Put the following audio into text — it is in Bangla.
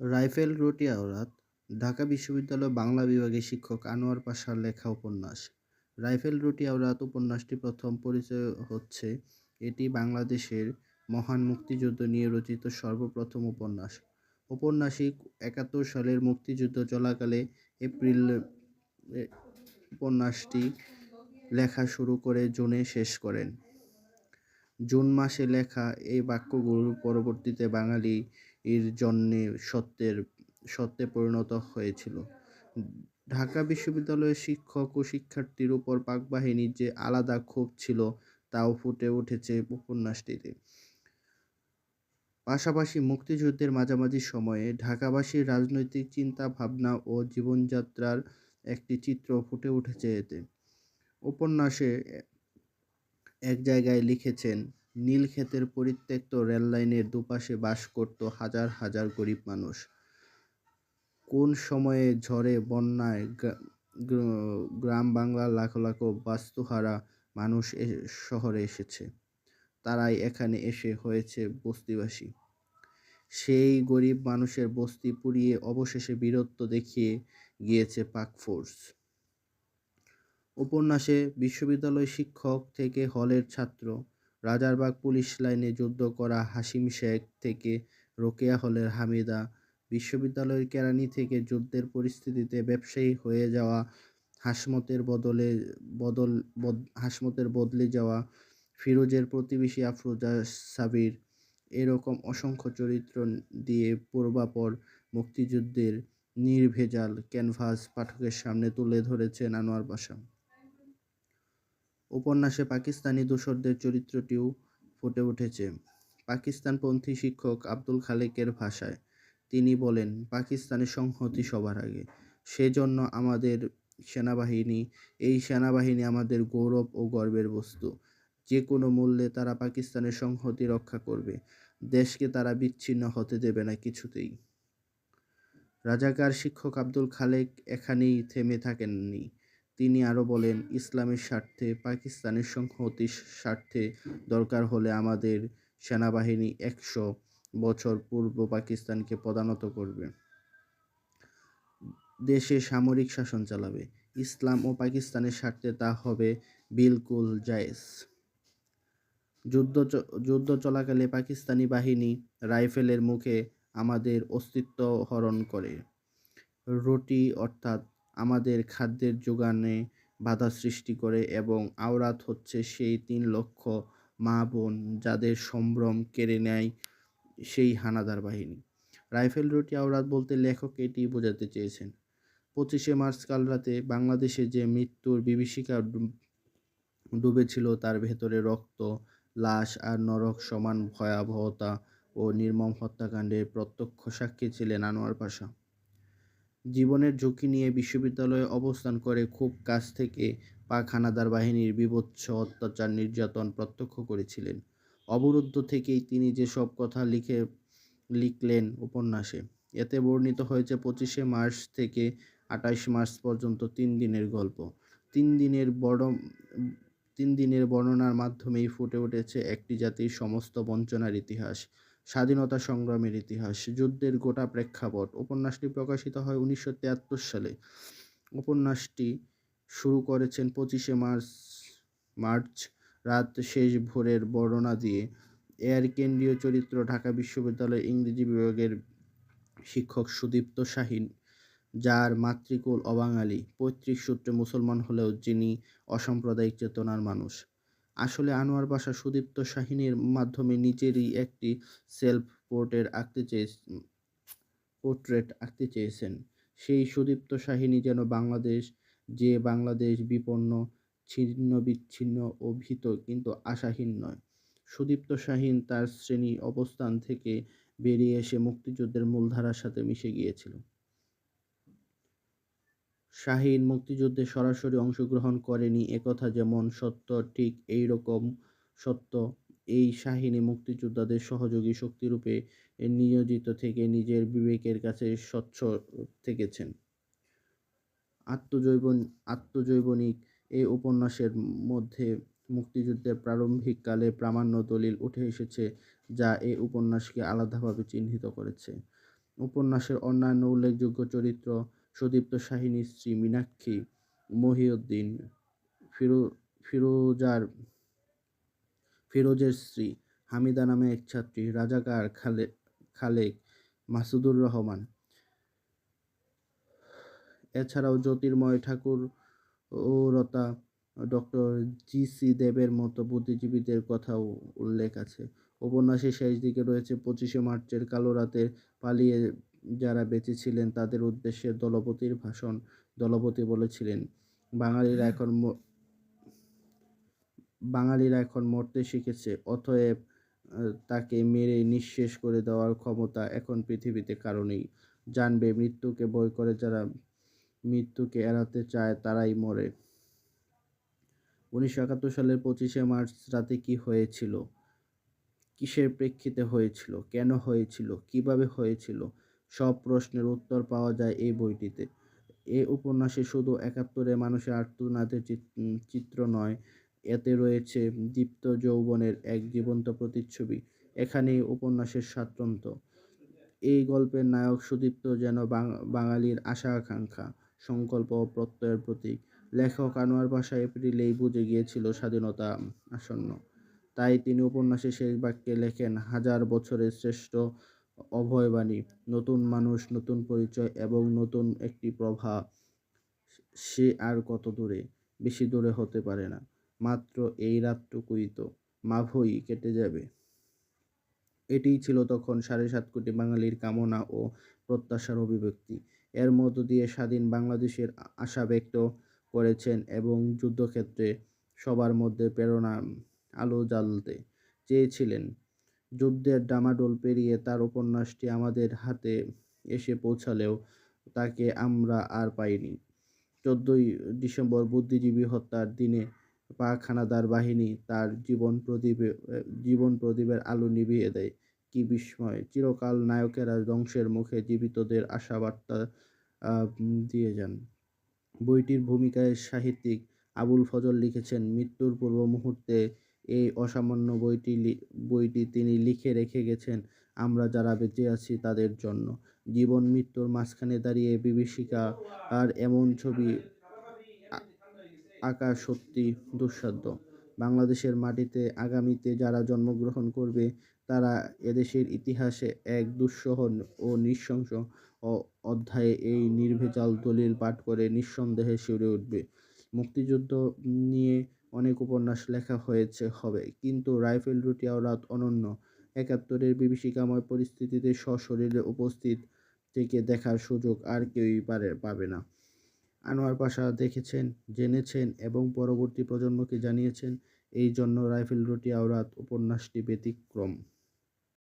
রাইফেল রুটি আওরাত ঢাকা বিশ্ববিদ্যালয় বাংলা বিভাগের শিক্ষক আনোয়ার পাশার লেখা উপন্যাস। রাইফেল রুটি আওরাত উপন্যাসটি প্রথম পরিচয় হচ্ছে এটি বাংলাদেশের মহান মুক্তিযুদ্ধ নিয়ে রচিত সর্বপ্রথম উপন্যাস। ঔপন্যাসিক ৭১ সালের মুক্তিযুদ্ধ চলাকালে এপ্রিল উপন্যাসটি লেখা শুরু করে জুনে শেষ করেন। জুন মাসে লেখা এই বাক্যগুলো পরবর্তীতে বাঙালির জন্যে সত্যে পরিণত হয়েছিল। ঢাকা বিশ্ববিদ্যালয়ের শিক্ষক ও শিক্ষার্থীর উপর পাকবাহিনীর যে আলাদা ক্ষোভ ছিল তাও ফুটে উঠেছে উপন্যাসটিতে। পাশাপাশি মুক্তিযুদ্ধের মাঝামাঝি সময়ে ঢাকাবাসীর রাজনৈতিক চিন্তা ভাবনা ও জীবনযাত্রার একটি চিত্র ফুটে উঠেছে এতে। উপন্যাসে এক জায়গায় লিখেছেন, নীলক্ষেতের পরিত্যক্ত রেললাইনের দুপাশে বাস করত হাজার হাজার গরিব মানুষ। কোন সময়ে ঝড়ে বন্যায় গ্রাম বাংলার লাখ লাখ বাস্তুহারা মানুষ শহরে এসেছে। তারাই এখানে এসে হয়েছে বস্তিবাসী। সেই গরিব মানুষের বস্তি পুড়িয়ে অবশেষে বীরত্ব দেখিয়ে গিয়েছে পাক ফোর্স। উপন্যাসে বিশ্ববিদ্যালয় শিক্ষক থেকে হলের ছাত্র, রাজারবাগ পুলিশ লাইনে যুদ্ধ করা হাশিম শেখ থেকে রোকেয়া হলের হামিদা, বিশ্ববিদ্যালয়ের কেরানি থেকে যুদ্ধের পরিস্থিতিতে ব্যবসায়ী হয়ে যাওয়া হাসমতের বদলে যাওয়া ফিরোজের প্রতিবেশী আফরোজা সাবির, এরকম অসংখ্য চরিত্র দিয়ে পূর্বাপর মুক্তিযুদ্ধের নির্ভেজাল ক্যানভাস পাঠকের সামনে তুলে ধরেছেন আনোয়ার পাশা। উপন্যাসে পাকিস্তানি দোসরদের চরিত্রটিও ফুটে উঠেছে পাকিস্তানপন্থী শিক্ষক আব্দুল খালেকের ভাষায়। তিনি বলেন, পাকিস্তানের সংহতি সবার আগে, সেজন্য আমাদের এই সেনাবাহিনী আমাদের গৌরব ও গর্বের বস্তু। যে কোনো মূল্যে তারা পাকিস্তানের সংহতি রক্ষা করবে, দেশকে তারা বিচ্ছিন্ন হতে দেবে না কিছুতেই। রাজাকার শিক্ষক আব্দুল খালেক এখানেই থেমে থাকেননি। তিনি আরও বলেন, ইসলামের স্বার্থে, পাকিস্তানের সংহতির স্বার্থে দরকার হলে আমাদের সেনাবাহিনী ১০০ বছর পূর্ব পাকিস্তানকে পদানত করবে, দেশে সামরিক শাসন চালাবে। ইসলাম ও পাকিস্তানের স্বার্থে তা হবে বিলকুল জায়েজ। যুদ্ধ চলাকালে পাকিস্তানি বাহিনী রাইফেলের মুখে আমাদের অস্তিত্ব হরণ করে। রুটি অর্থাৎ আমাদের খাদ্যের যোগানে বাধা সৃষ্টি করে এবং আওরাত হচ্ছে সেই ৩ লক্ষ মা বোন যাদের সম্ভ্রম কেড়ে নেয় সেই হানাদার বাহিনী। রাইফেল রুটি আওরাত বলতে লেখক এটি বোঝাতে চেয়েছেন। ২৫শে মার্চ কাল রাতে বাংলাদেশে যে মৃত্যুর বিভীষিকা ডুবেছিল তার ভেতরে রক্ত, লাশ আর নরক সমান ভয়াবহতা ও নির্মম হত্যাকাণ্ডের প্রত্যক্ষ সাক্ষী ছিলেন আনোয়ার পাশা। জীবনের ঝুঁকি নিয়ে বিশ্ববিদ্যালয়ে অবস্থান করে খুব কাছ থেকে পাক হানাদার বাহিনীর বীভৎস অত্যাচার নির্যাতন প্রত্যক্ষ করেছিলেন। অবরুদ্ধ থেকেই তিনি যেসব কথা লিখলেন উপন্যাসে। এতে বর্ণিত হয়েছে ২৫শে মার্চ থেকে ২৮ মার্চ পর্যন্ত ৩ দিনের গল্প। ৩ দিনের বর্ণনার মাধ্যমেই ফুটে উঠেছে একটি জাতির সমস্ত বঞ্চনার ইতিহাস, স্বাধীনতা সংগ্রামের ইতিহাস, যুদ্ধের গোটা প্রেক্ষাপট। উপন্যাসটি প্রকাশিত হয় ১৯৭৩ সালে। উপন্যাসটি শুরু করেছেন ২৫শে মার্চ রাত শেষ ভোরের বর্ণনা দিয়ে। এর কেন্দ্রীয় চরিত্র ঢাকা বিশ্ববিদ্যালয়ের ইংরেজি বিভাগের শিক্ষক সুদীপ্ত শাহীন, যার মাতৃকুল অবাঙালি, পৈতৃক সূত্রে মুসলমান হলেও যিনি অসাম্প্রদায়িক চেতনার মানুষ। আসলে আনোয়ার পাশা সুদীপ্ত শাহীনের মাধ্যমে নিজেরই একটি সেলফ পোর্ট্রেট আঁকতে চেয়েছেন। সেই সুদীপ্ত শাহীনই যেন বাংলাদেশ বিপন্ন, ছিন্ন বিচ্ছিন্ন ও ভীত কিন্তু আশাহীন নয়। সুদীপ্ত শাহীন তার শ্রেণী অবস্থান থেকে বেরিয়ে এসে মুক্তিযুদ্ধের মূলধারার সাথে মিশে গিয়েছিল। শাহীন মুক্তিযুদ্ধে সরাসরি অংশগ্রহণ করেনি একথা যেমন সত্য, ঠিক এই রকম সত্য এই শাহীনই মুক্তিযোদ্ধাদের সহযোগী শক্তিরূপে নিয়োজিত থেকে নিজের বিবেকের কাছে স্বচ্ছ থেকেছেন। আত্মজৈবনিক এই উপন্যাসের মধ্যে মুক্তিযুদ্ধের প্রারম্ভিক কালে প্রামাণ্য দলিল উঠে এসেছে যা এই উপন্যাসকে আলাদাভাবে চিহ্নিত করেছে। উপন্যাসের অন্যান্য উল্লেখযোগ্য চরিত্র সুদীপ্ত শাহিনীর স্ত্রী মীনাক্ষী, মহিউদ্দিন, ফিরোজার ফিরোজের স্ত্রী হামিদা নামে এক ছাত্রী, রাজাকার খালেক, মাসুদুর রহমান। এছাড়াও জ্যোতির্ময় ঠাকুর ও রতা, ডক্টর জি.সি. দেবের মতো বুদ্ধিজীবীদের কথাও উল্লেখ আছে। উপন্যাসের শেষ দিকে রয়েছে 25শে মার্চের কালো রাতে পালিয়ে যারা বেঁচে ছিলেন তাদের উদ্দেশ্যে দলপতির ভাষণ। দলপতি বলেছিলেন, বাঙালিরা এখন মরতে শিখেছে, অতএব তাকে মেরে নিঃশেষ করে দেওয়ার ক্ষমতা এখন পৃথিবীতে কারো নেই। জানবে, মৃত্যুকে ভয় করে যারা মৃত্যুকে এড়াতে চায় তারাই মরে। 1971 সালের 25শে মার্চ রাতে কি হয়েছিল, কিসের প্রেক্ষিতে হয়েছিল, কেন হয়েছিল, কিভাবে হয়েছিল, সব প্রশ্নের উত্তর পাওয়া যায় এই বইটিতে। এ উপন্যাসে শুধু 71-এ মানুষের আর্তনাদের চিত্র নয়, এতে রয়েছে দীপ্ত যৌবনের এক জীবন্ত প্রতিচ্ছবি। এখানেই উপন্যাসের স্বাতন্ত্র্য। এই গল্পের নায়ক সুদীপ্ত যেন বাঙালির আশা আকাঙ্ক্ষা, সংকল্প ও প্রত্যয়ের প্রতীক। লেখক আনোয়ার পাশা এপ্রিলেই বুঝে গিয়েছিল স্বাধীনতা আসন্ন। তাই তিনি উপন্যাসের শেষ বাক্যে লেখেন, হাজার বছরের শ্রেষ্ঠ অভয়বাণী, নতুন মানুষ, নতুন পরিচয় এবং নতুন একটি প্রভা। সে আর কত দূরে, বেশি দূরে হতে পারে না, মাত্র এই রাতটুকুই তো, মাভই কেটে যাবে। এটিই ছিল তখন 7.5 কোটি বাঙালির কামনা ও প্রত্যাশার অভিব্যক্তি। এর মধ্য দিয়ে স্বাধীন বাংলাদেশের আশা ব্যক্ত করেছেন এবং যুদ্ধক্ষেত্রে সবার মধ্যে প্রেরণা আলো জ্বালতে চেয়েছিলেন। যুদ্ধের ডামাডোল পেরিয়ে তার উপন্যাসটি আমাদের হাতে এসে পৌঁছালেও তাকে আমরা আর পাইনি। 14ই ডিসেম্বর বুদ্ধিজীবী হত্যার দিনে পাক হানাদার বাহিনী তার জীবন প্রদীপের আলো নিভিয়ে দেয়। কি বিস্ময়! চিরকাল নায়কেরা ধ্বংসের মুখে জীবিতদের আশাবার্তা দিয়ে যান। বইটির ভূমিকায় সাহিত্যিক আবুল ফজল লিখেছেন, মৃত্যুর পূর্ব মুহূর্তে এই অসামান্য বইটি তিনি লিখে রেখে গেছেন আমরা যারা বেঁচে আছি তাদের জন্য। জীবন মৃত্যুর মাঝখানে দাঁড়িয়ে বিভীষিকা আর এমন ছবি আঁকা সত্যি দুঃসাধ্য। বাংলাদেশের মাটিতে আগামীতে যারা জন্মগ্রহণ করবে তারা এদেশের ইতিহাসে এক দুঃসহ ও নৃশংস অধ্যায়ে এই নির্ভেজাল দলিল পাঠ করে নিঃসন্দেহে শিউরে উঠবে। মুক্তিযুদ্ধ নিয়ে অনেক উপন্যাস লেখা হবে, কিন্তু রাইফেল রুটি আওরাত অনন্য। 71-এর বিভীষিকাময় পরিস্থিতিতে সশরীরে উপস্থিত থেকে দেখার সুযোগ আর কেউই পাবে না। আনোয়ার পাশা দেখেছেন, জেনেছেন এবং পরবর্তী প্রজন্মকে জানিয়েছেন। এই জন্য রাইফেল রুটি আওরাত উপন্যাসটি ব্যতিক্রম।